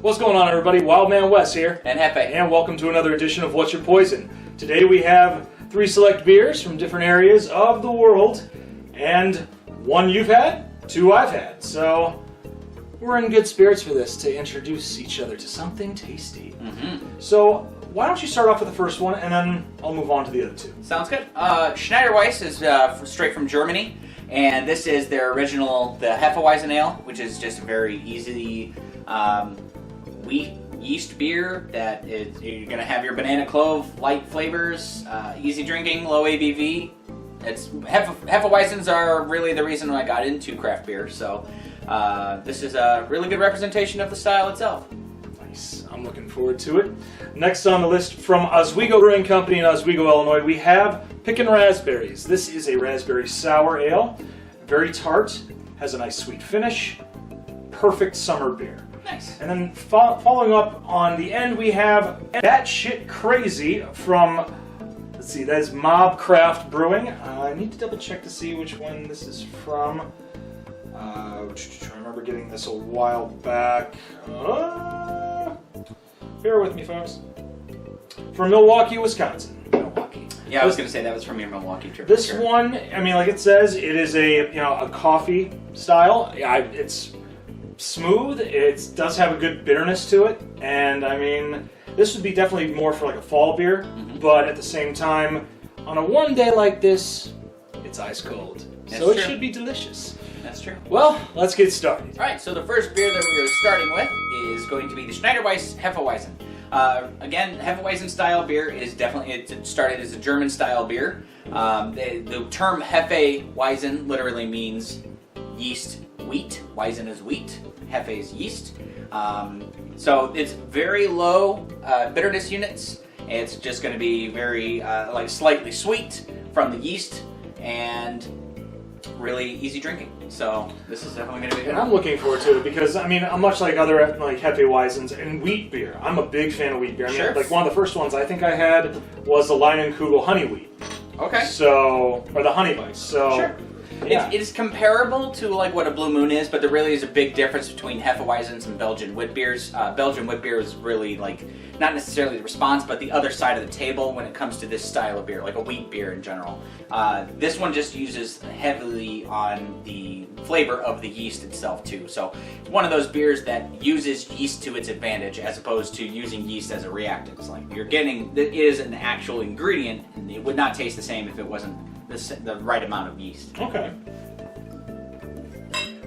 What's going on, everybody? Wildman Wess here. And Jefe. And welcome to another edition of What's Your Poison. Today we have 3 select beers from different areas of the world. And 1 you've had, 2 I've had. So we're in good spirits for this to introduce each other to something tasty. So why don't you start off with the first one, and then I'll move on to the other 2. Sounds good. Schneider Weisse is straight from Germany. And this is their original, the Heffeweizen ale, which is just a very easy wheat yeast beer that you're going to have your banana clove, light flavors, easy drinking, low ABV. Hefeweizens are really the reason I got into craft beer, so this is a really good representation of the style itself. Nice. I'm looking forward to it. Next on the list from Oswego Brewing Company in Oswego, Illinois, we have Pickin Raspberries. This is a raspberry sour ale, very tart, has a nice sweet finish, perfect summer beer. Nice. And then following up on the end, we have Batshit Crazy from, let's see, that is MobCraft Brewing. I need to double check to see which one this is from. I remember getting this a while back. Bear with me, folks. From Milwaukee, Wisconsin. Milwaukee. Yeah, I was going to say that was from your Milwaukee trip. This one, I mean, like it says, it is a coffee style. It's smooth. It does have a good bitterness to it, and I mean, this would be definitely more for like a fall beer. But at the same time, on a warm day like this, it's ice cold, so it should be delicious. That's true. Well, let's get started. All right, so the first beer that we are starting with is going to be the Schneider Wess Heffeweizen. Again, Heffeweizen style beer is definitely, it started as a German style beer. The term Heffeweizen literally means yeast wheat. Weizen is wheat, Hefe is yeast. So it's very low bitterness units. It's just going to be very like slightly sweet from the yeast and really easy drinking. So this is definitely going to be good. And I'm looking forward to it because, I mean, much like other like Hefeweizens and wheat beer, I'm a big fan of wheat beer. I mean, like one of the first ones I think I had was the Leinenkugel honey wheat. Okay. So, or the honey Weisse. So, sure. Yeah. It is comparable to like what a Blue Moon is, but there really is a big difference between Hefeweizens and Belgian wheat beers. Belgian wheat beer is really like not necessarily the response, but the other side of the table when it comes to this style of beer, like a wheat beer in general. This one just uses heavily on the flavor of the yeast itself too. So it's one of those beers that uses yeast to its advantage as opposed to using yeast as a reactant. It's like you're getting, it is an actual ingredient, and it would not taste the same if it wasn't the right amount of yeast. Okay.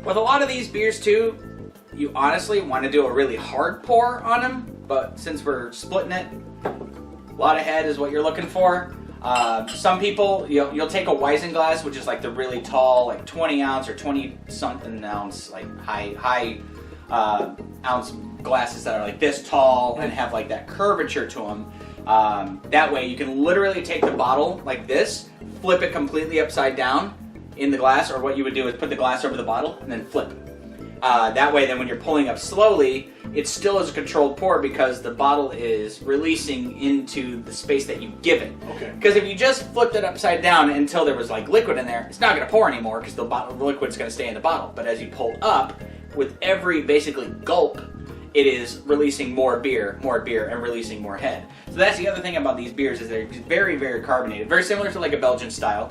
With a lot of these beers too, you honestly want to do a really hard pour on them, but since we're splitting it, a lot of head is what you're looking for. Some people, you'll take a Weizen glass, which is like the really tall, like 20 ounce or 20 something ounce, like high ounce glasses that are like this tall and have like that curvature to them. That way you can literally take the bottle like this, flip it completely upside down in the glass, or what you would do is put the glass over the bottle and then flip it. That way then when you're pulling up slowly, it still is a controlled pour because the bottle is releasing into the space that you give it. Okay. Because if you just flipped it upside down until there was like liquid in there, it's not going to pour anymore because the liquid's going to stay in the bottle. But as you pull up, with every basically gulp, it is releasing more beer, and releasing more head. So that's the other thing about these beers is they're very, very carbonated. Very similar to like a Belgian style,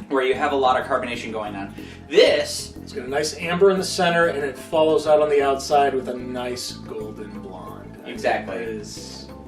where you have a lot of carbonation going on. It's got a nice amber in the center, and it follows out on the outside with a nice golden blonde. Exactly.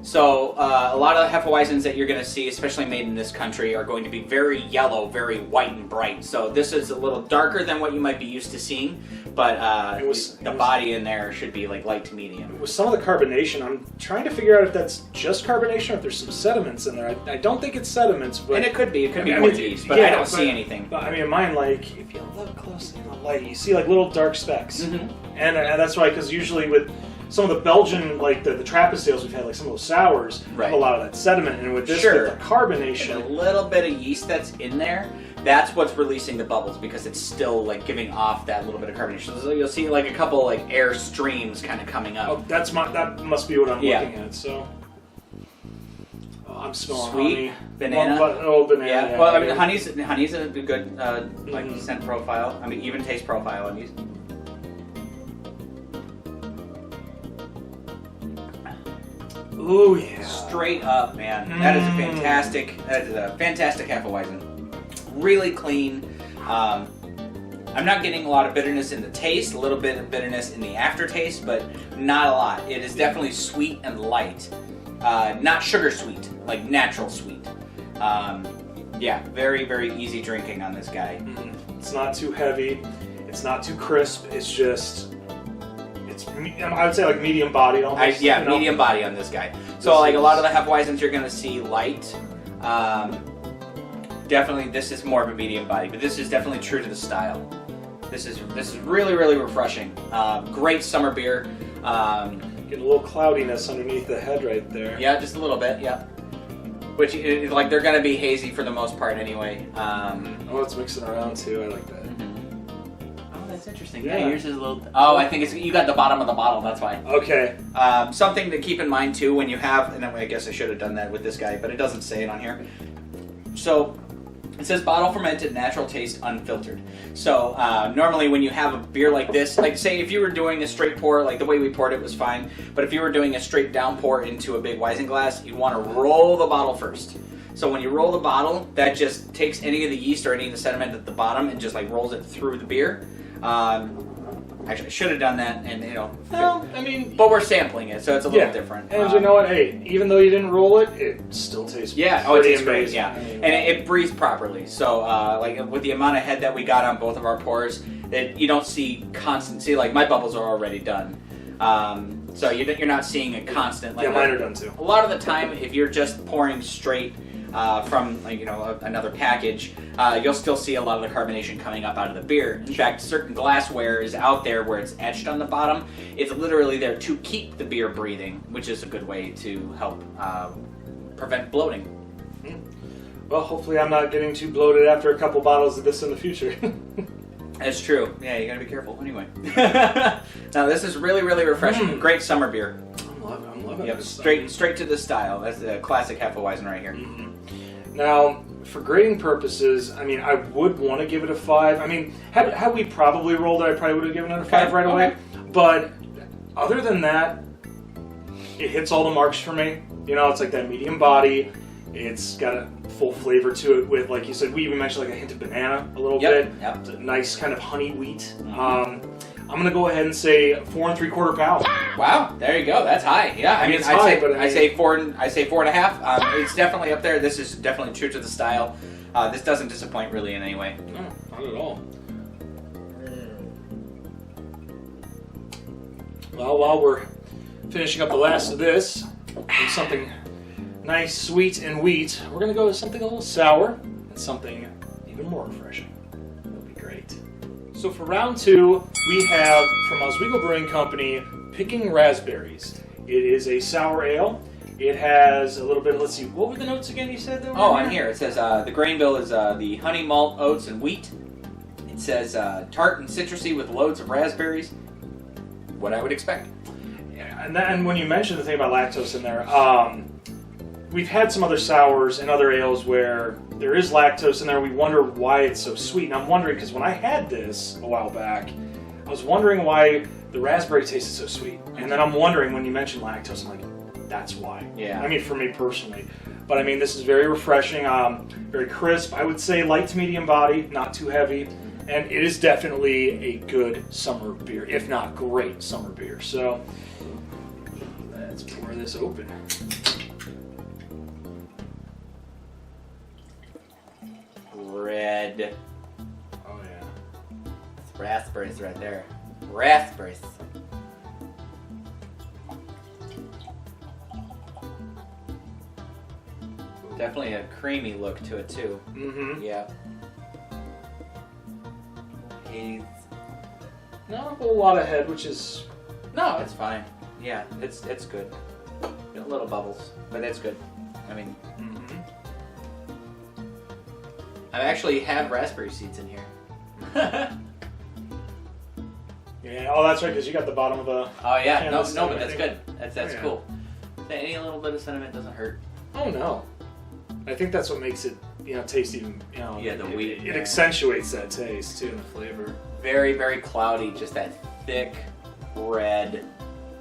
So a lot of the Hefeweizens that you're going to see, especially made in this country, are going to be very yellow, very white and bright. So this is a little darker than what you might be used to seeing, but the body in there should be like light to medium. With some of the carbonation, I'm trying to figure out if that's just carbonation or if there's some sediments in there. I don't think it's sediments, but and it could be. It could be more yeast, but I don't see anything. But I mean, in mine, like if you look closely in the light, you see like little dark specks, and that's why, because usually with some of the Belgian, like the Trappist ales we've had, like some of those sours, have a lot of that sediment, and with this, with the carbonation, and a little bit of yeast that's in there, that's what's releasing the bubbles because it's still like giving off that little bit of carbonation. So you'll see like a couple like air streams kind of coming up. Oh, that must be what I'm looking at. So. I'm smelling sweet honey. Banana. Banana. Yeah. Well, I mean, honey's a good like scent profile. I mean, even taste profile on these. Ooh, yeah. Straight up, man. That is a fantastic Heffeweizen. Really clean. I'm not getting a lot of bitterness in the taste, a little bit of bitterness in the aftertaste, but not a lot. It is definitely sweet and light. Not sugar sweet, like natural sweet. Yeah, very, very easy drinking on this guy. It's not too heavy. It's not too crisp. It's just, I would say like medium bodied almost. Medium body on this guy. So like a lot of the Hefeweizens you're going to see light. Definitely this is more of a medium body, but this is definitely true to the style. This is really, really refreshing. Great summer beer. Get a little cloudiness underneath the head right there. Yeah, just a little bit, yeah. Which, like, they're going to be hazy for the most part anyway. Oh, it's mixing around too. I like that. Oh, that's interesting. Yeah. Yeah, yours is a little... Oh, I think you got the bottom of the bottle, that's why. Okay. Something to keep in mind too when you have... And I guess I should have done that with this guy, but it doesn't say it on here. So... It says bottle fermented, natural taste, unfiltered. So normally when you have a beer like this, like say if you were doing a straight pour, like the way we poured it was fine, but if you were doing a straight down pour into a big Weizen glass, you'd want to roll the bottle first. So when you roll the bottle, that just takes any of the yeast or any of the sediment at the bottom and just like rolls it through the beer. Actually, I should have done that, and Well, I mean, but we're sampling it, so it's a little different. And you know what? Hey, even though you didn't roll it, it still tastes it tastes amazing. great. Yeah, I mean, and it breathes properly. So, like with the amount of head that we got on both of our pours, you don't see constant. See, like my bubbles are already done, so you're not seeing a constant. Like, yeah, mine are done too. A lot of the time, if you're just pouring straight from another package, you'll still see a lot of the carbonation coming up out of the beer. In fact, certain glassware is out there where it's etched on the bottom. It's literally there to keep the beer breathing, which is a good way to help prevent bloating. Well, hopefully I'm not getting too bloated after a couple bottles of this in the future. That's true. Yeah, you gotta be careful. Anyway. Now this is really, really refreshing. Great summer beer. I'm loving Yep, this. straight to the style. That's the classic Heffeweizen right here. Now, for grading purposes, I mean, I would want to give it a 5. I mean, had we probably rolled it, I probably would have given it a 5 right away. But other than that, it hits all the marks for me. It's like that medium body. It's got a full flavor to it with, like you said, we even mentioned like a hint of banana a little bit. Yep. It's a nice kind of honey wheat. I'm going to go ahead and say 4 3/4 pounds. Wow, there you go. That's high. Yeah, I mean, it's high, but I say 4.5. It's definitely up there. This is definitely true to the style. This doesn't disappoint really in any way. No, not at all. Well, while we're finishing up the last of this, with something nice, sweet, and wheat, we're going to go with something a little sour and something even more refreshing. That'll be great. So for round 2, we have from Oswego Brewing Company, Pickin Raspberries. It is a sour ale. It has a little bit of, let's see, what were the notes again you said? On here it says the grain bill is the honey, malt, oats, and wheat. It says tart and citrusy with loads of raspberries. What I would expect. Yeah, and when you mentioned the thing about lactose in there, we've had some other sours and other ales where there is lactose in there. We wonder why it's so sweet. And I'm wondering, because when I had this a while back, I was wondering why the raspberry tasted so sweet. And then I'm wondering, when you mentioned lactose, I'm like, that's why. Yeah. I mean, for me personally. But I mean, this is very refreshing, very crisp. I would say light to medium body, not too heavy. And it is definitely a good summer beer, if not great summer beer. So let's pour this open. Red. Oh yeah. It's raspberries right there. Raspberries. Definitely a creamy look to it too. Mm-hmm. Yeah. Haze. Not a whole lot of head, which is... No, it's fine. Yeah, it's good. Got little bubbles, but it's good. I mean, I actually have raspberry seeds in here. Yeah, oh, that's right, because you got the bottom of the... Oh yeah, Yeah, no, that's- but I that's think- good. That's yeah. cool. Any little bit of sediment doesn't hurt. Oh, no. I think that's what makes it, taste even, Yeah, the wheat. It accentuates that taste, too, and the flavor. Very, very cloudy. Just that thick red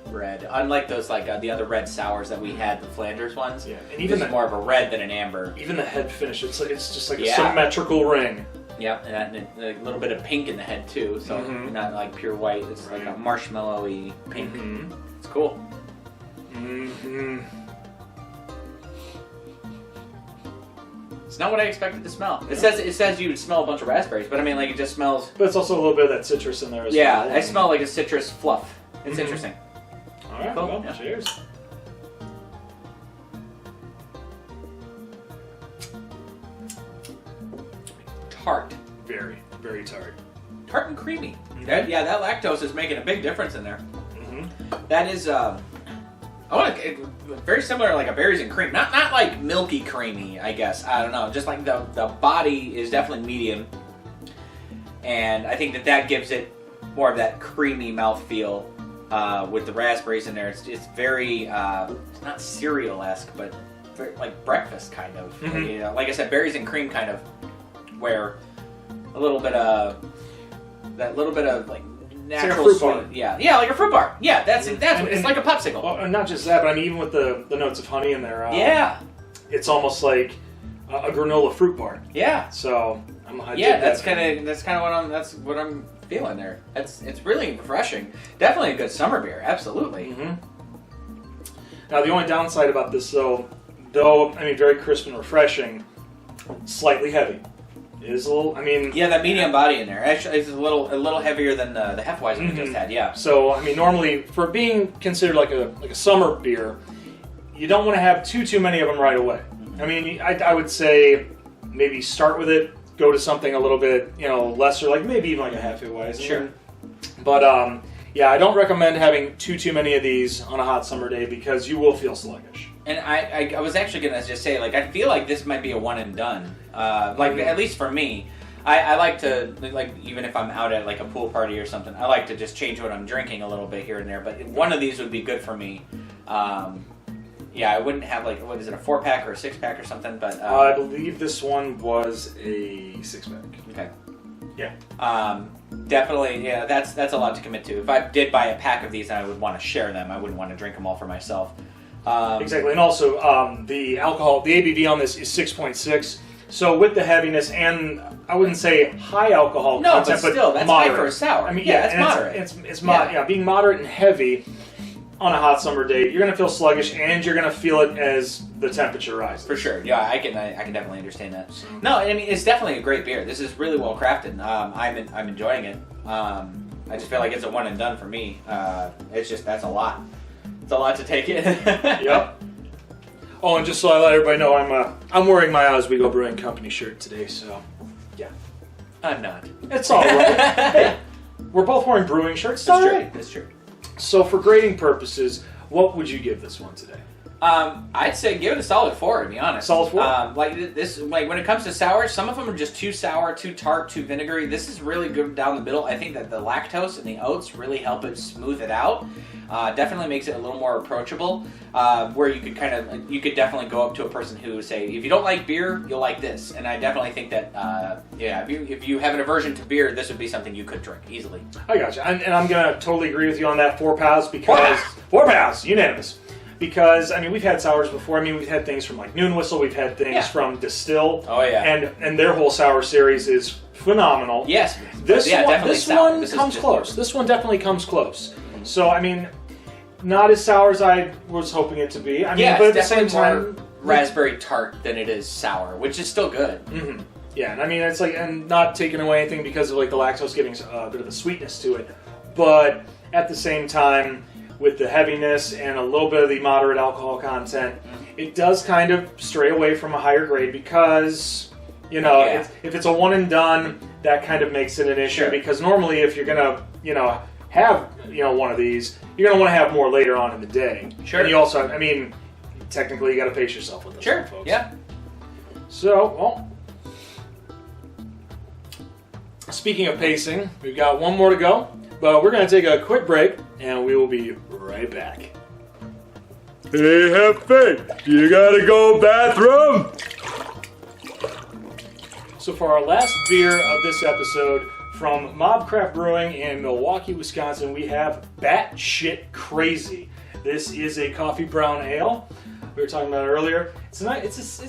red. Unlike those the other red sours that we had, the Flanders ones. Yeah, and even more of a red than an amber. Even the head finish, it's just like a symmetrical ring. Yep, and a little bit of pink in the head too, so not like pure white. It's like a marshmallowy pink. It's cool. It's not what I expected to smell. It says you would smell a bunch of raspberries, but I mean, like, it just smells. But it's also a little bit of that citrus in there as well. Yeah, I smell like a citrus fluff. It's interesting. All right, cool. Well, cheers. Tart. Very, very tart. Tart and creamy. That lactose is making a big difference in there. That is, very similar like a berries and cream. Not like milky creamy, I guess. I don't know. Just like the body is definitely medium. And I think that gives it more of that creamy mouthfeel with the raspberries in there. It's very, it's not cereal-esque, but very, like breakfast kind of. You know, like I said, berries and cream kind of, where a little bit of like natural like a fruit bar. Yeah, like a fruit bar. Yeah, that's what it's like a popsicle. Well, and not just that, but I mean, even with the notes of honey in there. It's almost like a granola fruit bar. Yeah. So that's kind of what I'm feeling there. It's really refreshing. Definitely a good summer beer. Absolutely. Now the only downside about this, though I mean, very crisp and refreshing, slightly heavy. It is a little. I mean, that medium body in there. Actually, it's a little heavier than the Heffeweizen we just had. Yeah. So I mean, normally for being considered like a summer beer, you don't want to have too many of them right away. I mean, I would say maybe start with it, go to something a little bit lesser, like maybe even like a Heffeweizen. Sure. But I don't recommend having too many of these on a hot summer day because you will feel sluggish. And I was actually gonna just say, like, I feel like this might be a one and done. At least for me, I like to, like, even if I'm out at like a pool party or something, I like to just change what I'm drinking a little bit here and there. But one of these would be good for me. I wouldn't have like, what is it, a 4-pack or a 6-pack or something? But I believe this one was a 6-pack. Okay. Yeah. Definitely. Yeah, that's a lot to commit to. If I did buy a pack of these, I would want to share them. I wouldn't want to drink them all for myself. Exactly, and also the alcohol, the ABV on this is 6.6. So with the heaviness and I wouldn't say high alcohol content, but still, that's moderate. high for a sour. I mean, that's moderate. It's being moderate and heavy on a hot summer day, you're gonna feel sluggish and you're gonna feel it as the temperature rises. For sure, yeah, I can definitely understand that. No, I mean it's definitely a great beer. This is really well crafted. I'm enjoying it. I just feel like it's a one and done for me. That's a lot. It's a lot to take in. Yep. Oh, and just so I let everybody know, I'm wearing my Oswego Brewing Company shirt today, so yeah. I'm not. It's all right. Hey, we're both wearing brewing shirts. That's true. Right. That's true. So for grading purposes, what would you give this one today? I'd say give it a solid 4, to be honest. Solid 4? Like when it comes to sours, some of them are just too sour, too tart, too vinegary. This is really good down the middle. I think that the lactose and the oats really help it smooth it out. Definitely makes it a little more approachable. Where you could definitely go up to a person who say, if you don't like beer, you'll like this. And I definitely think that, if you have an aversion to beer, this would be something you could drink easily. I gotcha. And I'm gonna totally agree with you on that 4 pounds because 4 pounds, unanimous. Because I mean, we've had sours before. I mean, we've had things from like Noon Whistle. We've had things from Distill. Oh yeah. And their whole sour series is phenomenal. Yes. This one comes close. This one definitely comes close. So I mean, not as sour as I was hoping it to be. I mean, but at the same time, raspberry tart than it is sour, which is still good. Mm-hmm. Yeah, and I mean it's like, and not taking away anything because of like the lactose getting a bit of the sweetness to it, but at the same time, with the heaviness and a little bit of the moderate alcohol content, it does kind of stray away from a higher grade because, if it's a one and done, that kind of makes it an issue. Sure. Because normally if you're going to, have, one of these, you're going to want to have more later on in the day. Sure. And you also, I mean, technically you got to pace yourself with this sure. one, folks. Yeah. So, speaking of pacing, we've got one more to go. But we're going to take a quick break, and we will be right back. Hey, Hefe, you gotta go bathroom? So for our last beer of this episode, From MobCraft Brewing in Milwaukee, Wisconsin, we have Batshit Crazy. This is a coffee brown ale. We were talking about it earlier. It's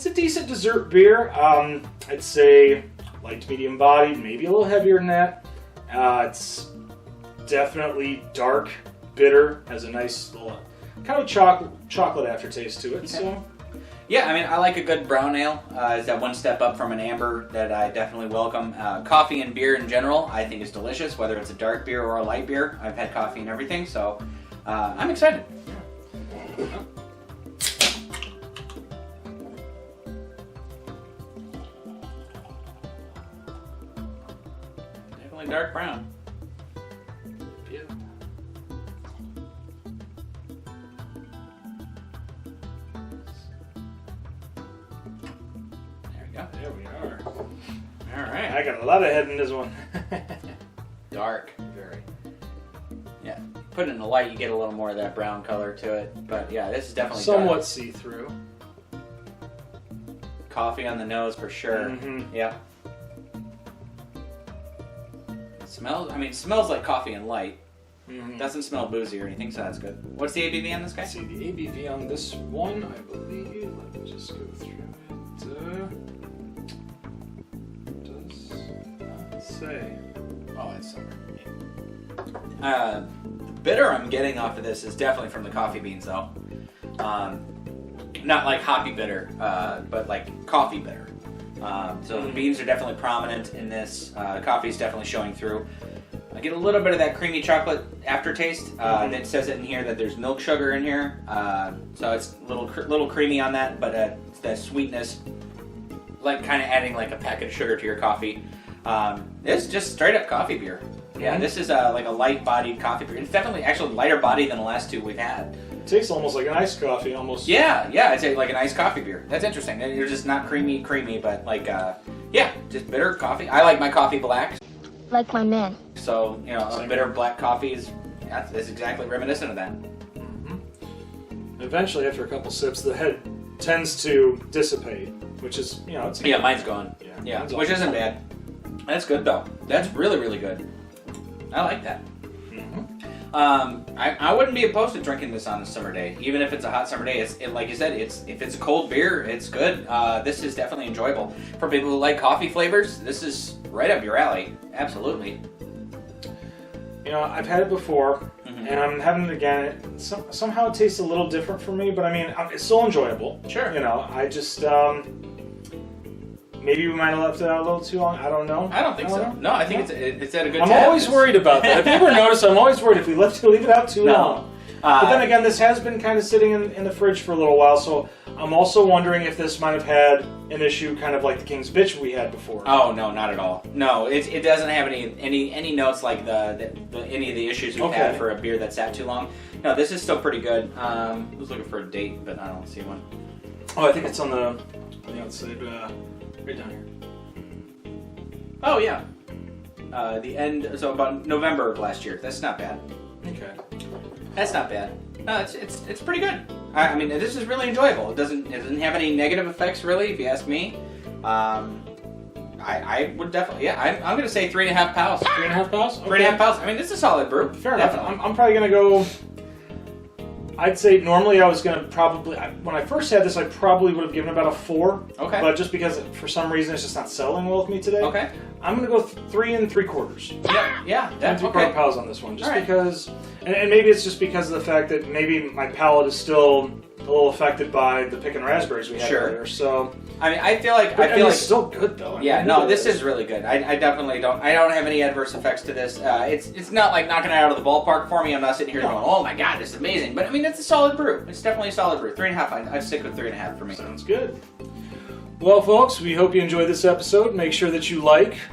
a decent dessert beer. I'd say light to medium bodied, maybe a little heavier than that. It's definitely dark, bitter, has a nice little kind of chocolate aftertaste to it. Okay. So. Yeah, I mean, I like a good brown ale. It's that one step up from an amber that I definitely welcome. Coffee and beer in general, I think is delicious, whether it's a dark beer or a light beer. I've had coffee and everything, so I'm excited. Definitely dark brown. Yeah. There we are. All right. I got a lot of head in this one. Dark. Very. Yeah. Put it in the light, you get a little more of that brown color to it. But yeah, this is definitely Somewhat dark. see-through. Coffee on the nose for sure. Mm-hmm. Yep. Smells like coffee and light. Mm-hmm. Doesn't smell boozy or anything, so that's good. What's the ABV on this guy? Let's see, the ABV on this one, I believe, let me just go through it. Does not say. Oh, it's summer. The bitter I'm getting off of this is definitely from the coffee beans, though. Not like hoppy bitter, but like coffee bitter. So the beans are definitely prominent in this. Coffee is definitely showing through. I get a little bit of that creamy chocolate aftertaste. It says it in here that there's milk sugar in here, so it's a little creamy on that, but it's that sweetness, like kind of adding like a packet of sugar to your coffee. This is just straight up coffee beer. Yeah, this is like a light-bodied coffee beer. It's definitely actually lighter body than the last two we've had. It tastes almost like an iced coffee, almost. Yeah, it's like an iced coffee beer. That's interesting. You're just not creamy, but like, yeah, just bitter coffee. I like my coffee black. Like my man. So, a bitter black coffee is exactly reminiscent of that. Mm-hmm. Eventually, after a couple sips, the head tends to dissipate, which is, it's... Yeah, mine's gone. Yeah, which isn't bad. That's good, though. That's really, really good. I like that. Mm-hmm. I wouldn't be opposed to drinking this on a summer day, even if it's a hot summer day. Like you said, if it's a cold beer, it's good. This is definitely enjoyable for people who like coffee flavors. This is right up your alley. Absolutely. I've had it before, and I'm having it again. Somehow it tastes a little different for me, but I mean, it's still enjoyable. Sure. I just maybe we might have left it out a little too long. I don't know. I don't think so. No, I think it's at a good. I'm always worried about that. If you ever notice, I'm always worried if we leave it out too long. But then again, this has been kind of sitting in the fridge for a little while, so I'm also wondering if this might have had an issue kind of like the King's Bitch we had before. Oh, no, not at all. No, it doesn't have any notes like any of the issues we've had for a beer that sat too long. No, this is still pretty good. I was looking for a date, but I don't see one. Oh, I think it's on the outside, right down here. Oh, yeah. The end, so about November of last year. That's not bad. Okay. That's not bad. No, it's pretty good. I mean, this is really enjoyable. It doesn't have any negative effects, really, if you ask me. I would definitely, yeah, I'm going to say 3.5 pounds. 3.5 pounds? Okay. 3.5 pounds. I mean, it's a solid brew. Fair enough. I'm probably going to go, I'd say normally I was going to probably, when I first had this, I probably would have given about a 4. Okay. But just because for some reason it's just not selling well with me today. Okay. I'm going to go 3 3/4. Yeah, that's okay. 3/4 pounds on this one. Just right. because, and maybe it's just because of the fact that maybe my palate is still a little affected by the Pickin Raspberries we had earlier. So I mean, I feel like it's still good though. Yeah, no, this is really good. I definitely don't have any adverse effects to this. It's not like knocking it out of the ballpark for me. I'm not sitting here going, oh my god, this is amazing. But I mean, it's a solid brew. It's definitely a solid brew. 3.5. I'd stick with 3.5 for me. Sounds good. Well, folks, we hope you enjoyed this episode. Make sure that you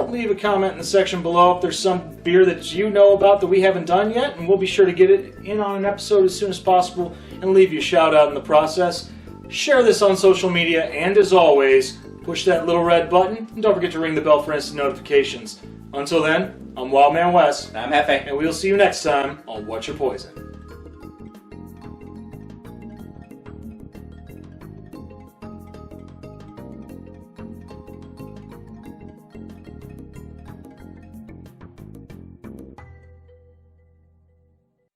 leave a comment in the section below if there's some beer that you know about that we haven't done yet, and we'll be sure to get it in on an episode as soon as possible and leave you a shout out in the process. Share this on social media, and as always, push that little red button, and don't forget to ring the bell for instant notifications. Until then, I'm Wildman Wes. I'm Jefe. And we'll see you next time on What's Your Poison?